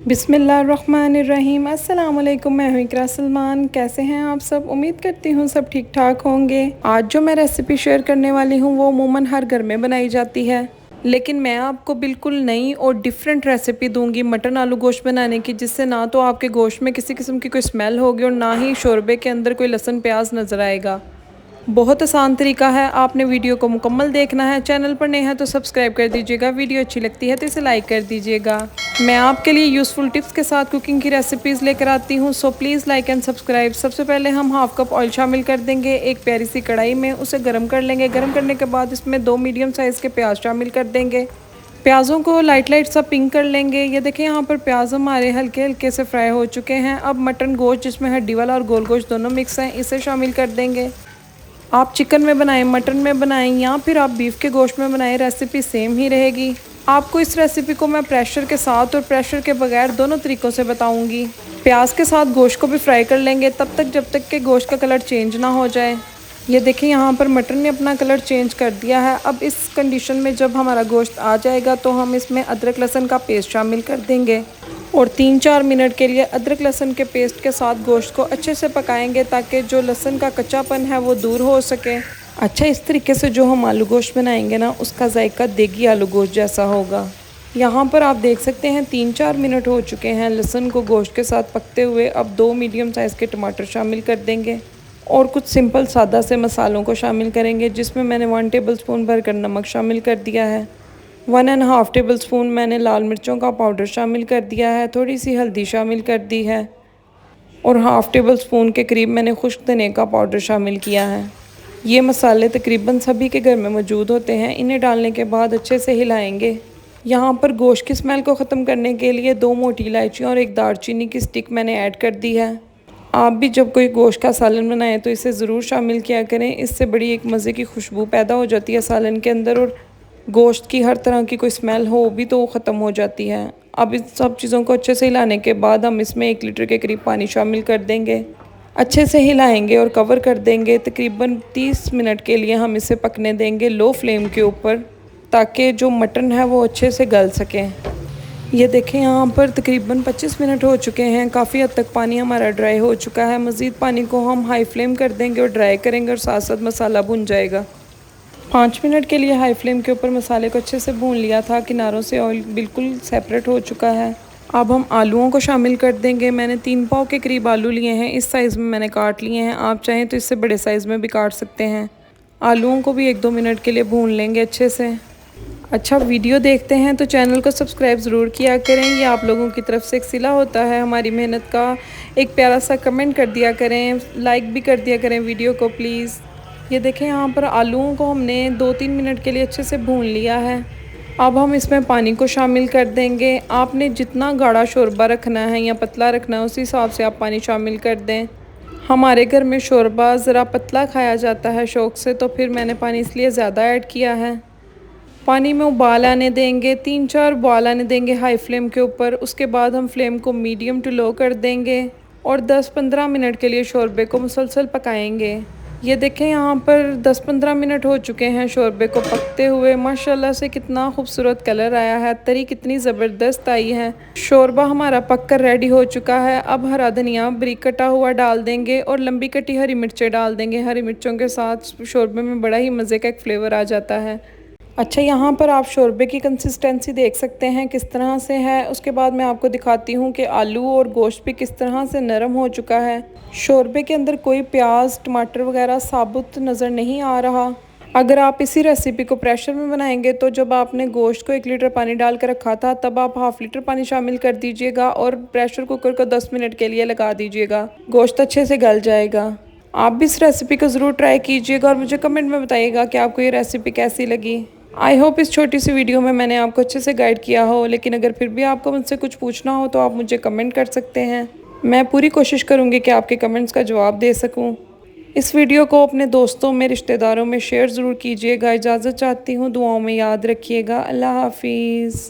बिस्मिल्लाहिर्रहमानिर्रहीम। अस्सलाम वालेकुम। मैं हूँ इकरा सलमान। कैसे हैं आप सब? उम्मीद करती हूँ सब ठीक ठाक होंगे। आज जो मैं रेसिपी शेयर करने वाली हूँ वो अमूमन हर घर में बनाई जाती है, लेकिन मैं आपको बिल्कुल नई और डिफरेंट रेसिपी दूंगी मटन आलू गोश्त बनाने की, जिससे ना तो आपके गोश्त में किसी किस्म की कोई स्मेल होगी और ना ही शोरबे के अंदर कोई लहसुन प्याज नज़र आएगा। बहुत आसान तरीका है, आपने वीडियो को मुकम्मल देखना है। चैनल पर नए हैं तो सब्सक्राइब कर दीजिएगा, वीडियो अच्छी लगती है तो इसे लाइक कर दीजिएगा। मैं आपके लिए यूज़फुल टिप्स के साथ कुकिंग की रेसिपीज़ लेकर आती हूँ, so please like and subscribe. सबसे पहले हम हाफ़ कप ऑयल शामिल कर देंगे एक प्यारी सी कढ़ाई में, उसे गर्म कर लेंगे। गर्म करने के बाद इसमें 2 मीडियम साइज़ के प्याज शामिल कर देंगे। प्याज़ों को लाइट लाइट सा पिंक कर लेंगे। ये देखें यहाँ पर प्याज हमारे हल्के हल्के से फ्राई हो चुके हैं। अब मटन गोश्त, जिसमें हड्डी वाला और गोल गोश्त दोनों मिक्स हैं, इसे शामिल कर देंगे। आप चिकन में बनाएं, मटन में बनाएं या फिर आप बीफ के गोश्त में बनाएं, रेसिपी सेम ही रहेगी। आपको इस रेसिपी को मैं प्रेशर के साथ और प्रेशर के बगैर दोनों तरीक़ों से बताऊंगी। प्याज के साथ गोश्त को भी फ्राई कर लेंगे तब तक जब तक कि गोश्त का कलर चेंज ना हो जाए। ये देखिए यहाँ पर मटन ने अपना कलर चेंज कर दिया है। अब इस कंडीशन में जब हमारा गोश्त आ जाएगा तो हम इसमें अदरक लहसुन का पेस्ट शामिल कर देंगे और 3-4 मिनट के लिए अदरक लहसुन के पेस्ट के साथ गोश्त को अच्छे से पकाएंगे ताकि जो लहसुन का कच्चापन है वो दूर हो सके। अच्छा, इस तरीके से जो हम आलू गोश्त बनाएंगे ना, उसका जायका देगी आलू गोश्त जैसा होगा। यहाँ पर आप देख सकते हैं 3-4 मिनट हो चुके हैं लहसुन को गोश्त के साथ पकते हुए। अब 2 मीडियम साइज़ के टमाटर शामिल कर देंगे और कुछ सिंपल सादा से मसालों को शामिल करेंगे, जिसमें मैंने 1 टेबल स्पून भरकर नमक शामिल कर दिया है। 1.5 टेबल स्पून मैंने लाल मिर्चों का पाउडर शामिल कर दिया है। थोड़ी सी हल्दी शामिल कर दी है और 1/2 टेबल स्पून के करीब मैंने खुश्क धनिया का पाउडर शामिल किया है। ये मसाले तकरीबन सभी के घर में मौजूद होते हैं। इन्हें डालने के बाद अच्छे से हिलाएंगे। यहाँ पर गोश्त की स्मेल को ख़त्म करने के लिए 2 मोटी इलायचियाँ और 1 दालचीनी की स्टिक मैंने ऐड कर दी है। आप भी जब कोई गोश्त का सालन बनाएं तो इसे ज़रूर शामिल किया करें, इससे बड़ी एक मज़े की खुशबू पैदा हो जाती है सालन के अंदर और गोश्त की हर तरह की कोई स्मेल हो भी तो ख़त्म हो जाती है। अब इस सब चीज़ों को अच्छे से हिलाने के बाद हम इसमें 1 लीटर के करीब पानी शामिल कर देंगे। अच्छे से हिलाएंगे और कवर कर देंगे। तकरीबन 30 मिनट के लिए हम इसे पकने देंगे लो फ्लेम के ऊपर, ताकि जो मटन है वो अच्छे से गल सके। ये देखें यहाँ पर तकरीबन 25 मिनट हो चुके हैं। काफ़ी हद तक पानी हमारा ड्राई हो चुका है। मज़ीद पानी को हम हाई फ्लेम कर देंगे और ड्राई करेंगे और साथ साथ मसाला भुन जाएगा। 5 मिनट के लिए हाई फ्लेम के ऊपर मसाले को अच्छे से भून लिया था। किनारों से ऑयल बिल्कुल सेपरेट हो चुका है। अब हम आलूओं को शामिल कर देंगे। मैंने 3 पाव के करीब आलू लिए हैं, इस साइज़ में मैंने काट लिए हैं। आप चाहें तो इससे बड़े साइज़ में भी काट सकते हैं। आलूओं को भी 1-2 मिनट के लिए भून लेंगे अच्छे से। अच्छा, वीडियो देखते हैं तो चैनल को सब्सक्राइब ज़रूर किया करें। ये आप लोगों की तरफ से एक सिला होता है हमारी मेहनत का। एक प्यारा सा कमेंट कर दिया करें, लाइक भी कर दिया करें वीडियो को प्लीज़। ये देखें यहाँ पर आलूओं को हमने 2-3 मिनट के लिए अच्छे से भून लिया है। अब हम इसमें पानी को शामिल कर देंगे। आपने जितना गाढ़ा शोरबा रखना है या पतला रखना है, उसी हिसाब से आप पानी शामिल कर दें। हमारे घर में शोरबा ज़रा पतला खाया जाता है शौक़ से, तो फिर मैंने पानी इसलिए ज़्यादा ऐड किया है। पानी में उबाल आने देंगे, 3-4 उबाल आने देंगे हाई फ्लेम के ऊपर। उसके बाद हम फ्लेम को मीडियम टू लो कर देंगे और 10-15 मिनट के लिए शोरबे को मुसलसल पकाएंगे। ये देखें यहाँ पर 10-15 मिनट हो चुके हैं शोरबे को पकते हुए। माशाल्लाह से कितना खूबसूरत कलर आया है, तरी कितनी ज़बरदस्त आई है। शोरबा हमारा पक कर रेडी हो चुका है। अब हरा धनिया बारीक कटा हुआ डाल देंगे और लंबी कटी हरी मिर्चें डाल देंगे। हरी मिर्चों के साथ शोरबे में बड़ा ही मज़े का एक फ्लेवर आ जाता है। अच्छा, यहाँ पर आप शोरबे की कंसिस्टेंसी देख सकते हैं किस तरह से है। उसके बाद मैं आपको दिखाती हूँ कि आलू और गोश्त भी किस तरह से नरम हो चुका है। शोरबे के अंदर कोई प्याज टमाटर वगैरह साबुत नज़र नहीं आ रहा। अगर आप इसी रेसिपी को प्रेशर में बनाएंगे तो जब आपने गोश्त को 1 लीटर पानी डाल कर रखा था, तब आप 1/2 लीटर पानी शामिल कर दीजिएगा और प्रेशर कुकर को 10 मिनट के लिए लगा दीजिएगा। गोश्त अच्छे से गल जाएगा। आप भी इस रेसिपी को ज़रूर ट्राई कीजिएगा और मुझे कमेंट में बताइएगा कि आपको ये रेसिपी कैसी लगी। आई होप इस छोटी सी वीडियो में मैंने आपको अच्छे से गाइड किया हो, लेकिन अगर फिर भी आपको मुझसे कुछ पूछना हो तो आप मुझे कमेंट कर सकते हैं। मैं पूरी कोशिश करूँगी कि आपके कमेंट्स का जवाब दे सकूँ। इस वीडियो को अपने दोस्तों में रिश्तेदारों में शेयर ज़रूर कीजिएगा। इजाज़त चाहती हूँ, दुआओं में याद रखिएगा। अल्लाह हाफिज़।